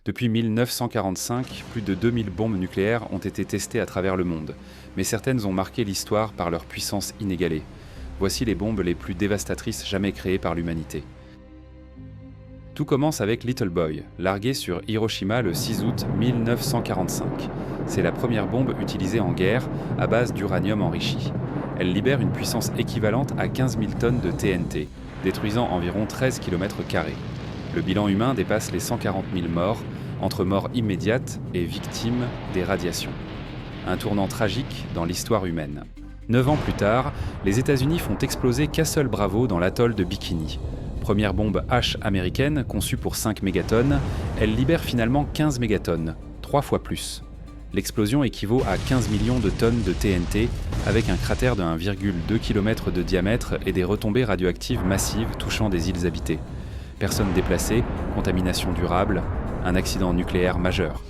Depuis 1945, plus de 2000 bombes nucléaires ont été testées à travers le monde, mais certaines ont marqué l'histoire par leur puissance inégalée. Voici les bombes les plus dévastatrices jamais créées par l'humanité. Tout commence avec Little Boy, larguée sur Hiroshima le 6 août 1945. C'est la première bombe utilisée en guerre à base d'uranium enrichi. Elle libère une puissance équivalente à 15 000 tonnes de TNT, détruisant environ 13 km². Le bilan humain dépasse les 140 000 morts, entre morts immédiates et victimes des radiations. Un tournant tragique dans l'histoire humaine. 9 ans plus tard, les États-Unis font exploser Castle Bravo dans l'atoll de Bikini. Première bombe H américaine, conçue pour 5 mégatonnes, elle libère finalement 15 mégatonnes, 3 fois plus. L'explosion équivaut à 15 millions de tonnes de TNT, avec un cratère de 1,2 km de diamètre et des retombées radioactives massives touchant des îles habitées. Personnes déplacées, contamination durable, un accident nucléaire majeur.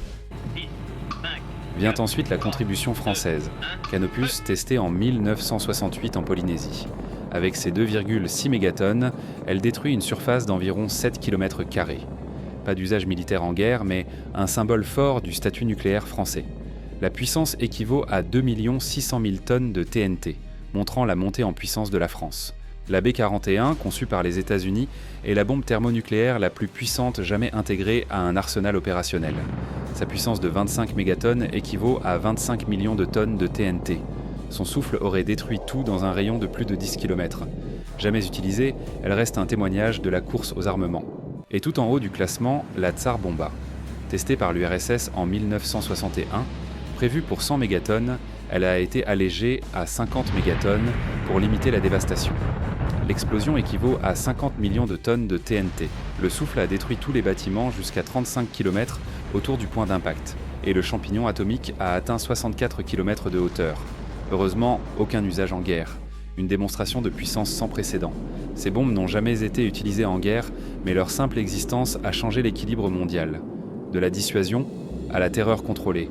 Vient ensuite la contribution française, Canopus testée en 1968 en Polynésie. Avec ses 2,6 mégatonnes, elle détruit une surface d'environ 7 km². Pas d'usage militaire en guerre, mais un symbole fort du statut nucléaire français. La puissance équivaut à 2 600 000 tonnes de TNT, montrant la montée en puissance de la France. La B-41, conçue par les États-Unis, est la bombe thermonucléaire la plus puissante jamais intégrée à un arsenal opérationnel. Sa puissance de 25 mégatonnes équivaut à 25 millions de tonnes de TNT. Son souffle aurait détruit tout dans un rayon de plus de 10 km. Jamais utilisée, elle reste un témoignage de la course aux armements. Et tout en haut du classement, la Tsar Bomba. Testée par l'URSS en 1961, prévue pour 100 mégatonnes, elle a été allégée à 50 mégatonnes pour limiter la dévastation. L'explosion équivaut à 50 millions de tonnes de TNT. Le souffle a détruit tous les bâtiments jusqu'à 35 km autour du point d'impact, et le champignon atomique a atteint 64 km de hauteur. Heureusement, aucun usage en guerre. Une démonstration de puissance sans précédent. Ces bombes n'ont jamais été utilisées en guerre, mais leur simple existence a changé l'équilibre mondial. De la dissuasion à la terreur contrôlée.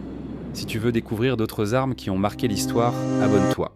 Si tu veux découvrir d'autres armes qui ont marqué l'histoire, abonne-toi.